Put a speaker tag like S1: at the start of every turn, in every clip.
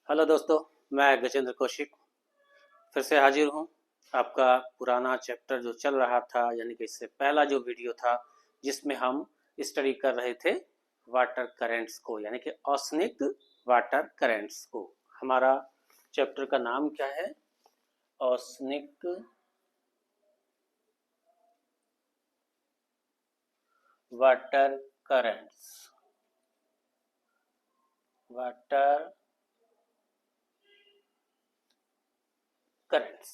S1: Hello दोस्तों, मैं गजेंद्र कौशिक फिर से हाजिर हूँ। आपका पुराना चैप्टर जो चल रहा था, यानी कि इससे पहला जो वीडियो था जिसमें हम स्टडी कर रहे थे वाटर करेंट्स को, यानी कि औसनिक वाटर करेंट्स को। हमारा चैप्टर का नाम क्या है? औसनिक वाटर करेंट्स। Water currents.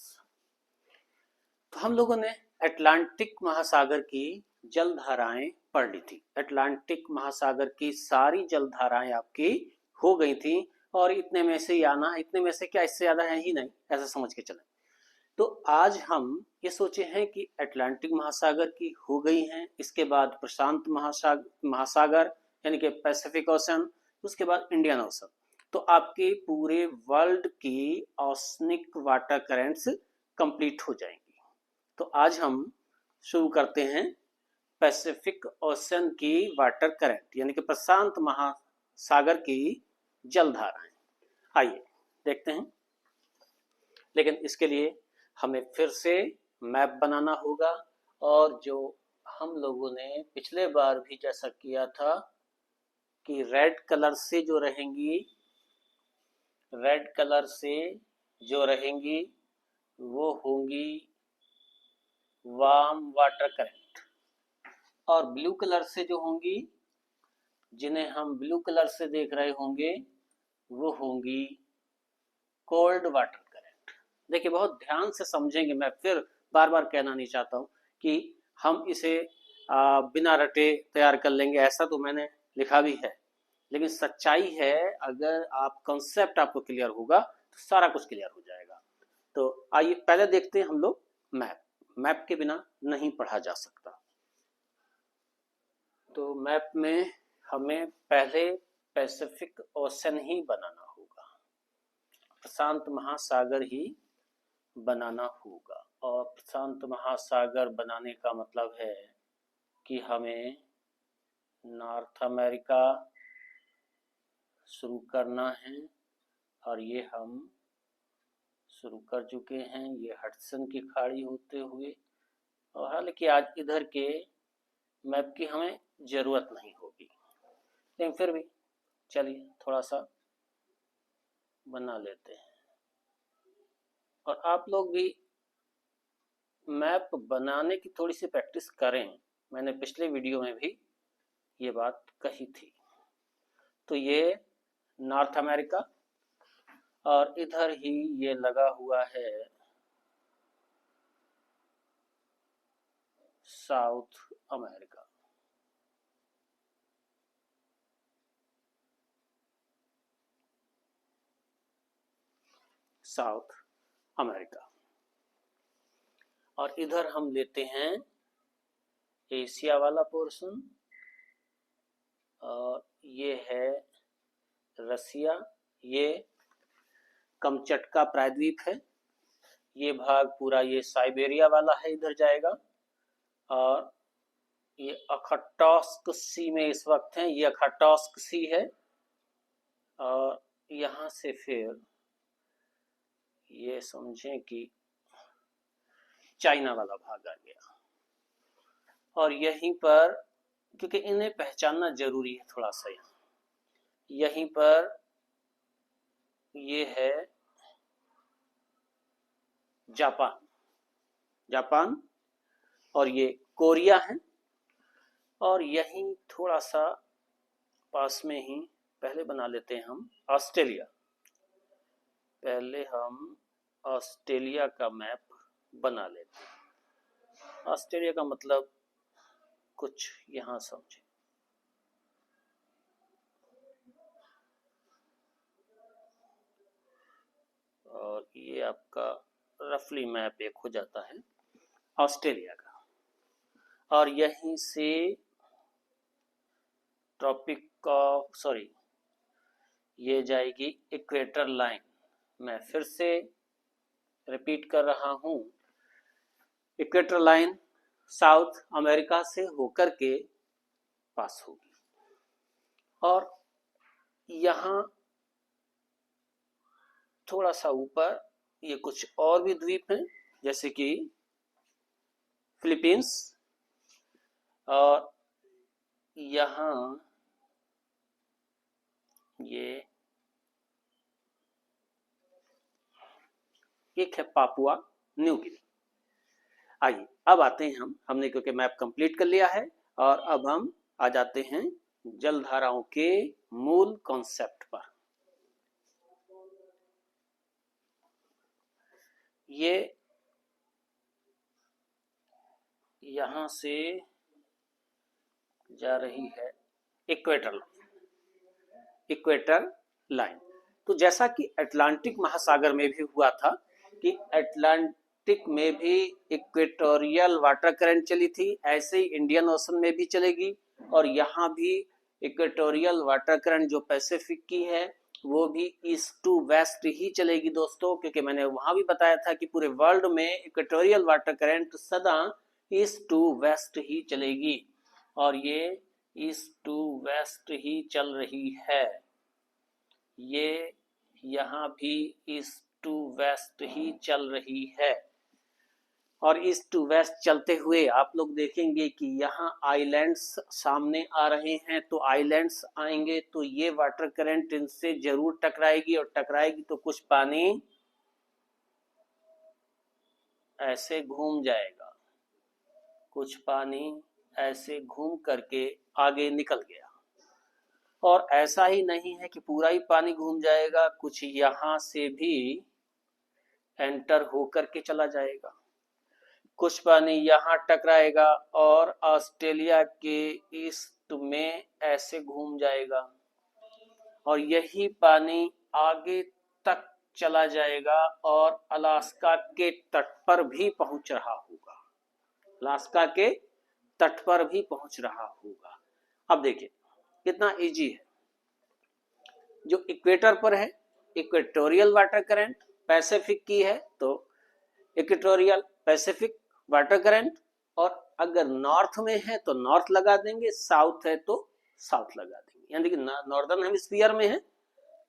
S1: तो हम लोगों ने अटलांटिक महासागर की जलधाराएं पढ़ ली थी। अटलांटिक महासागर की सारी जलधाराएं आपकी हो गई थी, और इतने में से ही आना, इतने में से क्या, इससे ज्यादा है ही नहीं, ऐसा समझ के चले। तो आज हम ये सोचे हैं कि अटलांटिक महासागर की हो गई हैं, इसके बाद प्रशांत महासागर यानी कि पैसिफिक ओशन, उसके बाद इंडियन ओशन। तो आपके पूरे वर्ल्ड की ओशनिक वाटर करेंट्स कंप्लीट हो जाएंगी। तो आज हम शुरू करते हैं पैसिफिक ओशन की वाटर करंट, यानी कि प्रशांत महासागर की जलधाराएं। आइए देखते हैं। लेकिन इसके लिए हमें फिर से मैप बनाना होगा, और जो हम लोगों ने पिछले बार भी जैसा किया था कि रेड कलर से जो रहेंगी वो होंगी वार्म वाटर करंट, और ब्लू कलर से जो होंगी, जिन्हें हम ब्लू कलर से देख रहे होंगे, वो होंगी कोल्ड वाटर करंट। देखिए, बहुत ध्यान से समझेंगे। मैं फिर बार बार कहना नहीं चाहता हूँ कि हम इसे बिना रटे तैयार कर लेंगे, ऐसा तो मैंने लिखा भी है। लेकिन सच्चाई है, अगर आप कंसेप्ट आपको क्लियर होगा तो सारा कुछ क्लियर हो जाएगा। तो आइए पहले देखते हैं हम लोग मैप। मैप के बिना नहीं पढ़ा जा सकता। तो मैप में हमें पहले पैसिफिक ओशन ही बनाना होगा, प्रशांत महासागर ही बनाना होगा। और प्रशांत महासागर बनाने का मतलब है कि हमें नॉर्थ अमेरिका शुरू करना है, और ये हम शुरू कर चुके हैं, ये हडसन की खाड़ी होते हुए। और हालांकि आज इधर के मैप की हमें ज़रूरत नहीं होगी, लेकिन फिर भी चलिए थोड़ा सा बना लेते हैं। और आप लोग भी मैप बनाने की थोड़ी सी प्रैक्टिस करें। मैंने पिछले वीडियो में भी ये बात कही थी। तो ये नॉर्थ अमेरिका, और इधर ही ये लगा हुआ है साउथ अमेरिका। South America. और इधर हम लेते हैं एशिया वाला पोर्शन, और ये है रसिया। ये कमचटका प्रायद्वीप है। ये भाग पूरा ये साइबेरिया वाला है, इधर जाएगा। और ये अखटॉस्क सी में इस वक्त है, ये अखटॉस्क सी है। और यहाँ से फिर ये समझें कि चाइना वाला भाग आ गया। और यहीं पर, क्योंकि इन्हें पहचानना जरूरी है थोड़ा सा, यहीं पर ये है जापान। जापान, और ये कोरिया है। और यहीं थोड़ा सा पास में ही पहले बना लेते हैं हम ऑस्ट्रेलिया। पहले हम ऑस्ट्रेलिया का मैप बना लेते हैं। ऑस्ट्रेलिया का मतलब कुछ यहाँ समझे। और ये आपका रफली मैप एक हो जाता है ऑस्ट्रेलिया का। और यहीं से ट्रॉपिक ऑफ ये जाएगी इक्वेटर लाइन। मैं फिर से रिपीट कर रहा हूं, इक्वेटर लाइन साउथ अमेरिका से होकर के पास होगी। और यहाँ थोड़ा सा ऊपर ये कुछ और भी द्वीप हैं, जैसे कि फिलीपींस, और यहाँ ये एक है पापुआ न्यू गिनी। आइए अब आते हैं हमने क्योंकि मैप कंप्लीट कर लिया है, और अब हम आ जाते हैं जलधाराओं के मूल कॉन्सेप्ट पर। ये यहां से जा रही है इक्वेटर लाइन। तो जैसा कि अटलांटिक महासागर में भी हुआ था कि अटलांटिक में भी इक्वेटोरियल वाटर करंट चली थी, ऐसे ही इंडियन ओशन में भी चलेगी, और यहाँ भी इक्वेटोरियल वाटर करंट जो पैसिफिक की है वो भी ईस्ट टू वेस्ट ही चलेगी दोस्तों, क्योंकि मैंने वहां भी बताया था कि पूरे वर्ल्ड में इक्वेटोरियल वाटर करंट सदा ईस्ट टू वेस्ट ही चलेगी, और ये ईस्ट टू वेस्ट ही चल रही है। ये यहाँ भी ईस्ट टू वेस्ट ही चल रही है, और ईस्ट टू वेस्ट चलते हुए आप लोग देखेंगे कि यहाँ आइलैंड्स सामने आ रहे हैं। तो आइलैंड्स आएंगे तो ये वाटर करंट इनसे जरूर टकराएगी, और टकराएगी तो कुछ पानी ऐसे घूम जाएगा, कुछ पानी ऐसे घूम करके आगे निकल गया। और ऐसा ही नहीं है कि पूरा ही पानी घूम जाएगा, कुछ यहां से भी एंटर होकर के चला जाएगा, कुछ पानी यहाँ टकराएगा और ऑस्ट्रेलिया के ईस्ट में ऐसे घूम जाएगा, और यही पानी आगे तक चला जाएगा और अलास्का के तट पर भी पहुंच रहा होगा, अलास्का के तट पर भी पहुंच रहा होगा। अब देखिए कितना इजी है। जो इक्वेटर पर है इक्वेटोरियल वाटर करंट पैसिफिक की है, तो इक्वेटोरियल पैसिफिक वाटर करंट, और अगर नॉर्थ में है तो नॉर्थ लगा देंगे, साउथ है तो साउथ लगा देंगे, यानी कि नॉर्दर्न हेमिस्फीयर में है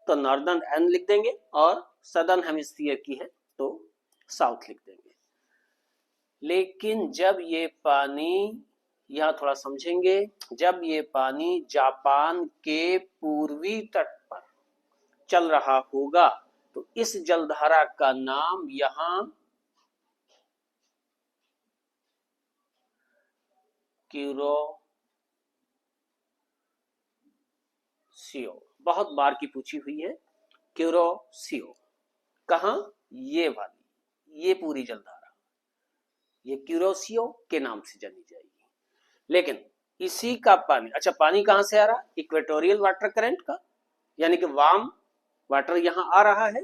S1: तो नॉर्दर्न एन लिख देंगे, और सदर्न हेमिस्फीयर की है तो साउथ लिख देंगे। लेकिन जब ये पानी, यहां थोड़ा समझेंगे, जब ये पानी जापान के पूर्वी तट पर चल रहा होगा तो इस जलधारा का नाम यहां क्यूरोसियो, बहुत बार की पूछी हुई है, क्यूरोसियो। कहां? ये वाली, ये पूरी जलधारा, ये क्यूरोसियो के नाम से जानी जाएगी। लेकिन इसी का पानी, अच्छा पानी कहां से आ रहा? इक्वेटोरियल वाटर करंट का, यानी कि वार्म वाटर यहां आ रहा है।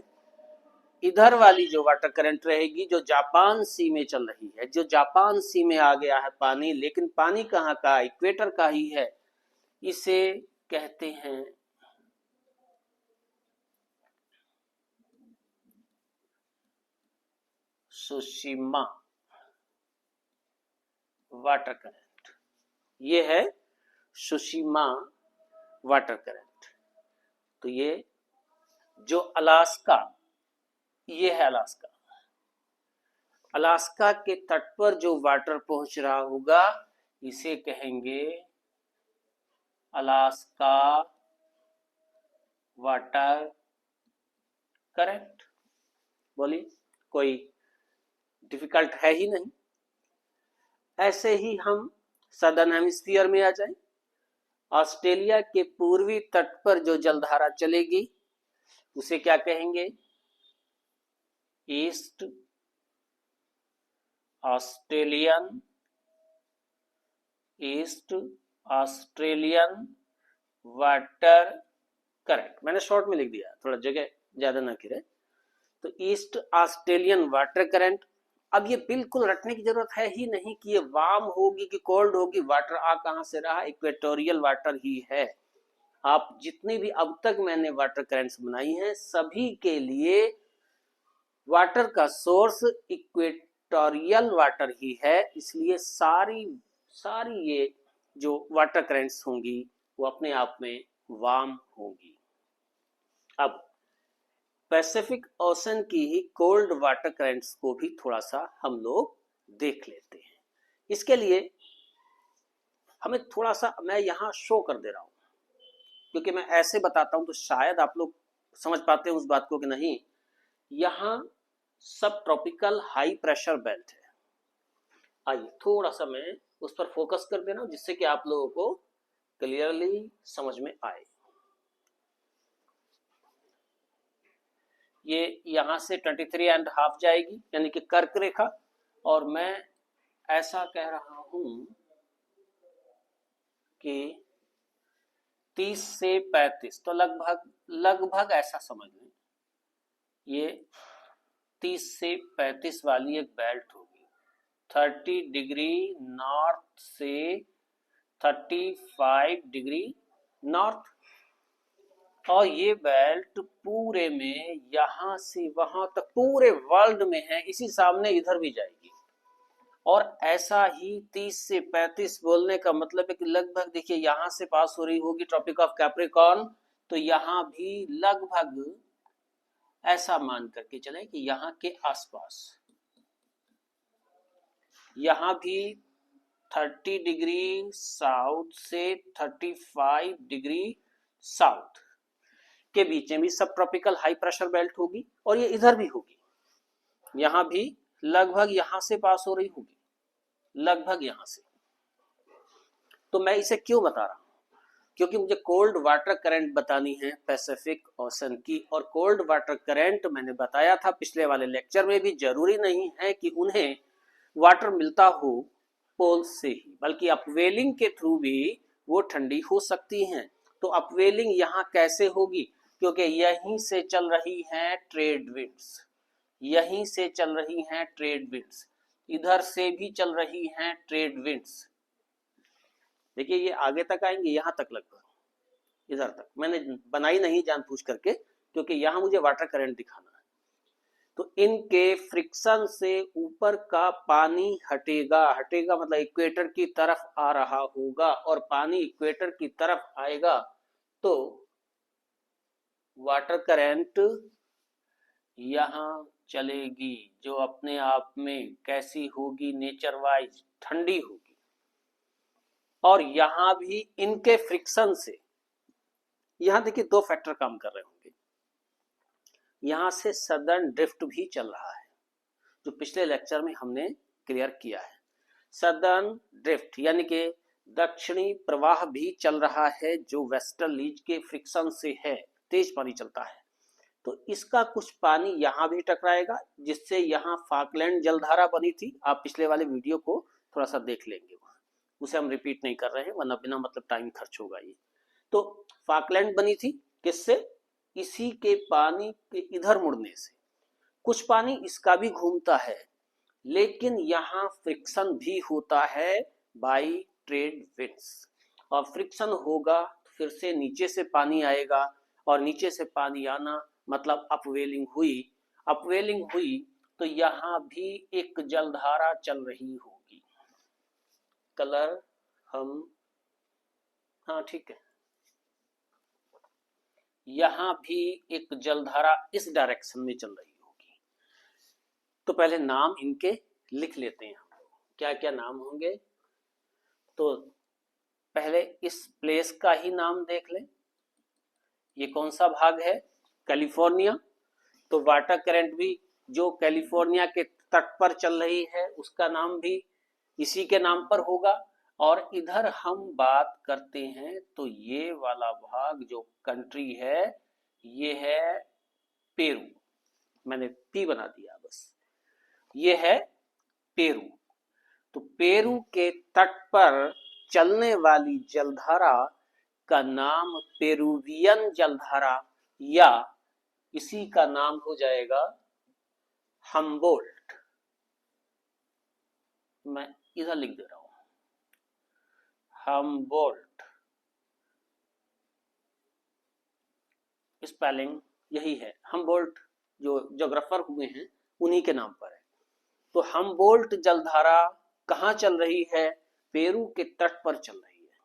S1: इधर वाली जो वाटर करंट रहेगी जो जापान सी में चल रही है, जो जापान सी में आ गया है पानी, लेकिन पानी कहां का? इक्वेटर का ही है। इसे कहते हैं सुशिमा वाटर करंट। ये है सुशिमा वाटर करंट। तो ये जो अलास्का, ये है अलास्का, अलास्का के तट पर जो वाटर पहुंच रहा होगा इसे कहेंगे अलास्का वाटर करंट। बोलिए, कोई डिफिकल्ट है ही नहीं। ऐसे ही हम सदर्न हेमिस्फीयर में आ जाएं। ऑस्ट्रेलिया के पूर्वी तट पर जो जलधारा चलेगी उसे क्या कहेंगे? East Australian, east Australian water current. मैंने शॉर्ट में लिख दिया, थोड़ा जगह ज्यादा ना गिरे। तो ईस्ट ऑस्ट्रेलियन वाटर करंट। अब ये बिल्कुल रटने की जरूरत है ही नहीं कि ये वार्म होगी कि कोल्ड होगी, वाटर आ कहां से रहा? इक्वेटोरियल वाटर ही है। आप जितनी भी अब तक मैंने वाटर करंट्स बनाई हैं सभी के लिए वाटर का सोर्स इक्वेटोरियल वाटर ही है, इसलिए सारी सारी ये जो वाटर करंट्स होंगी वो अपने आप में वार्म होंगी। अब पैसिफिक ओशन की ही कोल्ड वाटर करंट्स को भी थोड़ा सा हम लोग देख लेते हैं। इसके लिए हमें थोड़ा सा मैं यहां शो कर दे रहा हूं, क्योंकि मैं ऐसे बताता हूं तो शायद आप लोग समझ पाते हैं उस बात को कि नहीं। यहां सब ट्रॉपिकल हाई प्रेशर बेल्ट है। आइए थोड़ा सा मैं उस पर फोकस कर दे रहा हूं जिससे कि आप लोगों को क्लियरली समझ में आए। ये यहां से 23.5 जाएगी यानी कि कर्क रेखा, और मैं ऐसा कह रहा हूं कि 30 से 35, तो लगभग ऐसा समझ लें ये 30 से 35 वाली एक बेल्ट होगी। 30 डिग्री नॉर्थ से 35 डिग्री नॉर्थ, और ये बेल्ट पूरे में यहां से वहां तक पूरे वर्ल्ड में है, इसी सामने इधर भी जाएगी। और ऐसा ही 30 से 35 बोलने का मतलब है कि लगभग देखिए यहां से पास हो रही होगी ट्रॉपिक ऑफ कैप्रिकॉर्न, तो यहां भी लगभग ऐसा मान करके चले कि यहां के आसपास यहां भी 30 डिग्री साउथ से 35 डिग्री साउथ के बीच में भी सब ट्रॉपिकल हाई प्रेशर बेल्ट होगी, और ये इधर भी होगी, यहां भी लगभग यहां से पास हो रही होगी, लगभग यहां से। तो मैं इसे क्यों बता रहा हूं, क्योंकि मुझे कोल्ड वाटर करंट बतानी है पैसिफिक ओशन की। और कोल्ड वाटर करंट मैंने बताया था पिछले वाले लेक्चर में भी, जरूरी नहीं है कि उन्हें वाटर मिलता हो पोल से ही, बल्कि अपवेलिंग के थ्रू भी वो ठंडी हो सकती हैं। तो अपवेलिंग यहाँ कैसे होगी, क्योंकि यहीं से चल रही हैं ट्रेड विंड्स, यहीं से चल रही हैं ट्रेड विंड्स, इधर से भी चल रही हैं ट्रेड विंड्स। देखिए ये आगे तक आएंगे, यहां तक लगभग इधर तक मैंने बनाई नहीं जानबूझ करके, क्योंकि यहां मुझे वाटर करंट दिखाना है। तो इनके फ्रिक्शन से ऊपर का पानी हटेगा, हटेगा मतलब इक्वेटर की तरफ आ रहा होगा, और पानी इक्वेटर की तरफ आएगा तो वाटर करंट यहां चलेगी, जो अपने आप में कैसी होगी, नेचर वाइज ठंडी होगी। और यहां भी इनके फ्रिक्शन से, यहां देखिए दो फैक्टर काम कर रहे होंगे, यहां से सदर्न ड्रिफ्ट भी चल रहा है, जो पिछले लेक्चर में हमने क्लियर किया है। सदर्न ड्रिफ्ट यानी कि दक्षिणी प्रवाह भी चल रहा है, जो वेस्टर्लीज के फ्रिक्शन से है, तेज पानी चलता है। तो इसका कुछ पानी यहां भी टकराएगा, जिससे यहां फाकलैंड जलधारा बनी थी। आप पिछले वाले वीडियो को थोड़ा सा देख लेंगे, वहां उसे हम रिपीट नहीं कर रहे हैं वरना बिना मतलब टाइम खर्च होगा ये। तो फाकलैंड बनी थी किससे, इसी के पानी के इधर मुड़ने से। कुछ पानी इसका भी घूमता है, लेकिन यहाँ फ्रिक्शन भी होता है बाई ट्रेड विंड्स, और फ्रिक्शन होगा फिर से नीचे से पानी आएगा, और नीचे से पानी आना मतलब अपवेलिंग हुई, अपवेलिंग हुई तो यहाँ भी एक जलधारा चल रही होगी। कलर हम, हाँ ठीक है, यहां भी एक जलधारा इस डायरेक्शन में चल रही होगी। तो पहले नाम इनके लिख लेते हैं हम लोग, क्या क्या नाम होंगे। तो पहले इस प्लेस का ही नाम देख लें, ये कौन सा भाग है, कैलिफोर्निया। तो वाटर करंट भी जो कैलिफोर्निया के तट पर चल रही है उसका नाम भी इसी के नाम पर होगा। और इधर हम बात करते हैं तो ये वाला भाग जो कंट्री है ये है पेरू, मैंने पी बना दिया बस, ये है पेरू। तो पेरू के तट पर चलने वाली जलधारा का नाम पेरुवियन जलधारा, या इसी का नाम हो जाएगा हम्बोल्ट। मैं इधर लिख दे रहा हूं हम्बोल्ट, स्पेलिंग यही है, हम्बोल्ट जो ज्योग्राफर हुए हैं उन्हीं के नाम पर है। तो हम्बोल्ट जलधारा कहां चल रही है, पेरू के तट पर चल रही है।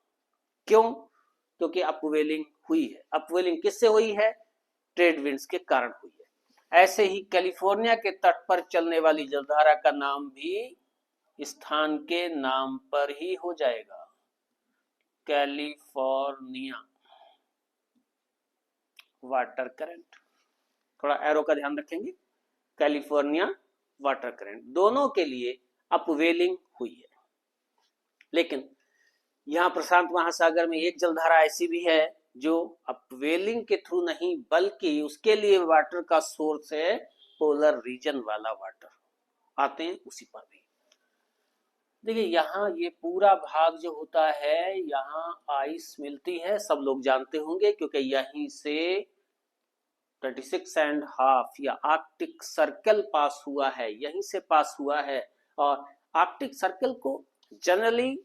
S1: क्यों, क्योंकि अपवेलिंग हुई है। अपवेलिंग किससे हुई है, ट्रेड विंड्स के कारण हुई है। ऐसे ही कैलिफोर्निया के तट पर चलने वाली जलधारा का नाम भी स्थान के नाम पर ही हो जाएगा, कैलिफोर्निया वाटर करंट। थोड़ा एरो का ध्यान रखेंगे, कैलिफोर्निया वाटर करंट, दोनों के लिए अपवेलिंग हुई है। लेकिन यहां प्रशांत महासागर में एक जलधारा ऐसी भी है जो अपवेलिंग के थ्रू नहीं बल्कि उसके लिए वाटर का सोर्स है पोलर रीजन वाला वाटर, आते हैं उसी पर भी। देखिए यहाँ ये पूरा भाग जो होता है, यहाँ आइस मिलती है, सब लोग जानते होंगे क्योंकि यहीं से 36.5 या आर्कटिक सर्कल पास हुआ है, यहीं से पास हुआ है। और आर्कटिक सर्कल को जनरली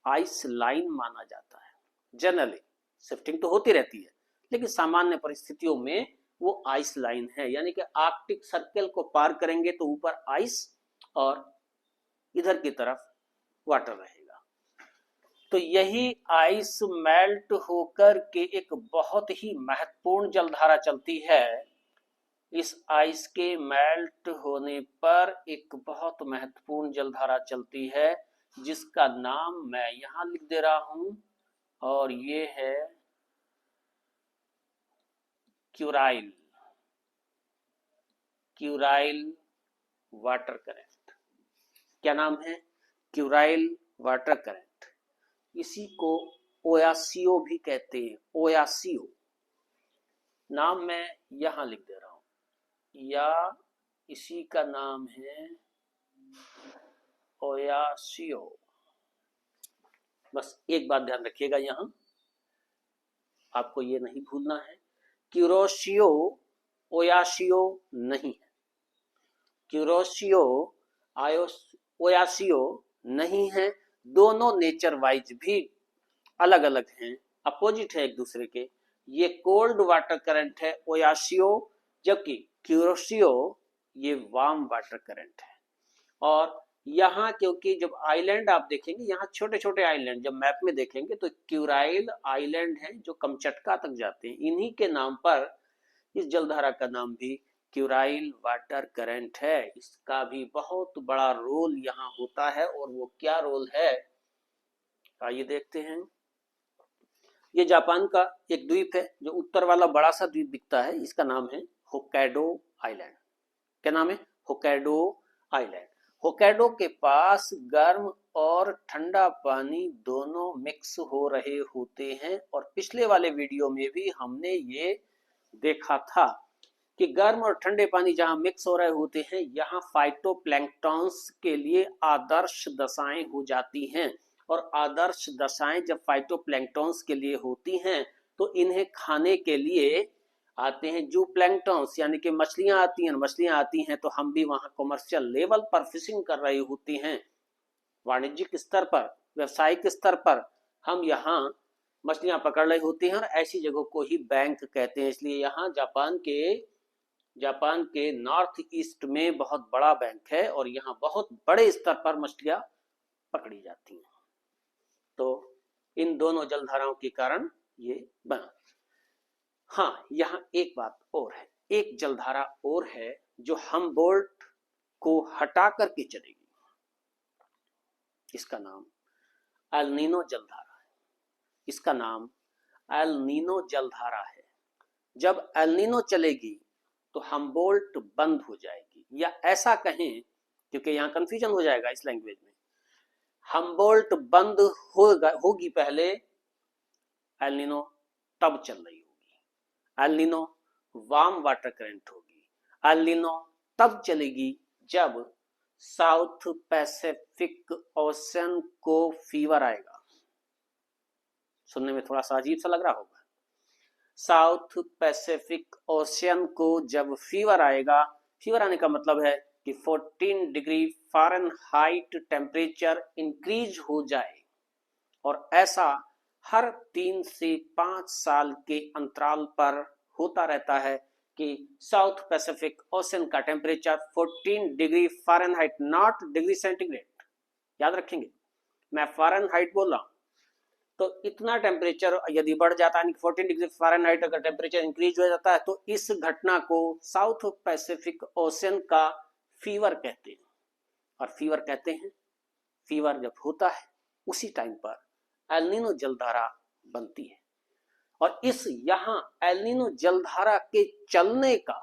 S1: आइस लाइन माना जाता है। जनरली शिफ्टिंग तो होती रहती है लेकिन सामान्य परिस्थितियों में वो आइस लाइन है, यानी कि आर्कटिक सर्कल को पार करेंगे तो ऊपर आइस और इधर की तरफ वाटर रहेगा। तो यही आइस मेल्ट होकर के एक बहुत ही महत्वपूर्ण जलधारा चलती है। इस आइस के मेल्ट होने पर एक बहुत महत्वपूर्ण जलधारा चलती है जिसका नाम मैं यहां लिख दे रहा हूं, और ये है क्यूराइल, क्यूराइल वाटर करंट। क्या नाम है? Kuril water current. इसी को ओयासियो भी कहते हैं, ओयासियो। नाम मैं यहां लिख दे रहा हूं, या इसी का नाम है ओयासियो। बस एक बात ध्यान रखिएगा, यहां आपको ये नहीं भूलना है, क्यूरोशियो ओयासियो नहीं है, क्यूरोशियो ओयासियो नहीं है। दोनों नेचर वाइज भी अलग अलग हैं, अपोजिट है एक दूसरे के। ये कोल्ड वाटर करंट है ओयासियो, जबकि क्यूरोशियो ये वार्म वाटर करंट है। और यहाँ क्योंकि जब आइलैंड आप देखेंगे, यहाँ छोटे छोटे आइलैंड जब मैप में देखेंगे तो क्यूराइल आइलैंड है जो कमचटका तक जाते हैं, इन्हीं के नाम पर इस जलधारा का नाम भी क्यूराइल वाटर करंट है। इसका भी बहुत बड़ा रोल यहाँ होता है, और वो क्या रोल है आइए देखते हैं। ये जापान का एक द्वीप है, जो उत्तर वाला बड़ा सा द्वीप दिखता है, इसका नाम है होक्काइडो आइलैंड। क्या नाम है? Hokkaido island. होक्काइडो के पास गर्म और ठंडा पानी दोनों मिक्स हो रहे होते हैं, और पिछले वाले वीडियो में भी हमने ये देखा था कि गर्म और ठंडे पानी जहां मिक्स हो रहे होते हैं, यहाँ फाइटोप्लैंक्टन्स के लिए आदर्श दशाएं हो जाती हैं। और आदर्श दशाएं जब फाइटोप्लैंक्टन्स के लिए होती हैं तो इन्हें खाने के लिए आते हैं जू प्लैंक्टन्स, यानी कि मछलियां आती हैं। मछलियां आती हैं तो हम भी वहां कमर्शियल लेवल पर फिशिंग कर रही होती हैं, वाणिज्यिक स्तर पर, व्यवसायिक स्तर पर हम यहाँ मछलियां पकड़ रही होती हैं, और ऐसी जगह को ही बैंक कहते हैं। इसलिए यहाँ जापान के नॉर्थ ईस्ट में बहुत बड़ा बैंक है, और यहाँ बहुत बड़े स्तर पर मछलियां पकड़ी जाती हैं। तो इन दोनों जलधाराओं के कारण ये बना। हाँ, यहाँ एक बात और है, एक जलधारा और है जो हम्बोल्ट को हटा करके चलेगी। इसका नाम एल नीनो जलधारा है। इसका नाम एल नीनो जलधारा है। जब एल नीनो चलेगी तो हम्बोल्ट बंद हो जाएगी, या ऐसा कहें, क्योंकि यहाँ कंफ्यूजन हो जाएगा इस लैंग्वेज में, हम्बोल्ट बंद होगी पहले, एल नीनो तब चल रही होगी। El Nino warm water current होगी। एल नीनो तब चलेगी जब साउथ पैसिफिक ओशन को फीवर आएगा। सुनने में थोड़ा सा अजीब सा लग रहा होगा। साउथ पैसिफिक ओशियन को जब फीवर आएगा, फीवर आने का मतलब है कि 14 डिग्री फ़ारेनहाइट टेम्परेचर इंक्रीज हो जाए, और ऐसा हर 3 से 5 साल के अंतराल पर होता रहता है कि साउथ पैसिफिक ओशन का temperature 14 degree Fahrenheit, not degree centigrade, याद रखेंगे मैं फ़ारेनहाइट बोल रहा हूं, तो इतना टेम्परेचर यदि बढ़ जाता है, 14 डिग्री फ़ारेनहाइट अगर टेम्परेचर इंक्रीज हो जाता है, तो इस घटना को साउथ पैसिफिक ओशन का फीवर कहते हैं। और फीवर कहते हैं, फीवर जब होता है उसी टाइम पर एल नीनो जलधारा बनती है। और इस यहाँ एल नीनो जलधारा के चलने का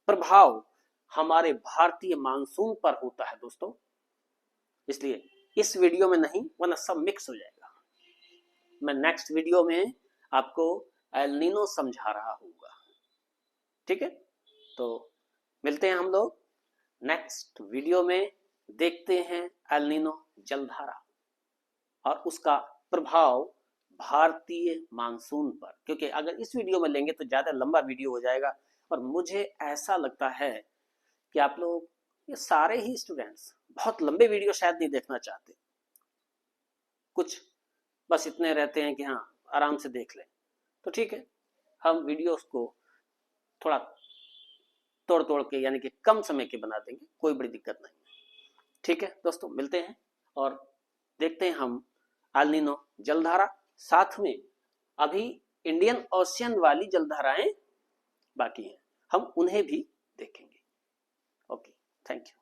S1: प्रभाव हमारे भारतीय मानसून पर होता है दोस्तों। इसलिए इस वीडियो में नहीं, वरना सब मिक्स हो जाएगा। मैं नेक्स्ट वीडियो में आपको एल नीनो समझा रहा हूँगा, ठीक है। तो मिलते हैं हम लोग नेक्स्ट वीडियो में, देखते हैं एल नीनो जलधारा और उसका प्रभाव भारतीय मानसून पर। क्योंकि अगर इस वीडियो में लेंगे तो ज़्यादा लंबा वीडियो हो जाएगा, और मुझे ऐसा लगता है कि आप लोग, ये सारे ही स्टूडेंट्स बहुत लंबे वीडियो शायद नहीं देखना चाहते, कुछ बस इतने रहते हैं कि हाँ आराम से देख लें। तो ठीक है, हम वीडियोस को थोड़ा तोड़ तोड़ के, यानी कि कम समय के बना देंगे, कोई बड़ी दिक्कत नहीं है। ठीक है दोस्तों, मिलते हैं और देखते हैं हम एल नीनो जलधारा, साथ में अभी इंडियन ओशियन वाली जलधाराएं बाकी हैं, हम उन्हें भी देखेंगे। Okay, thank you.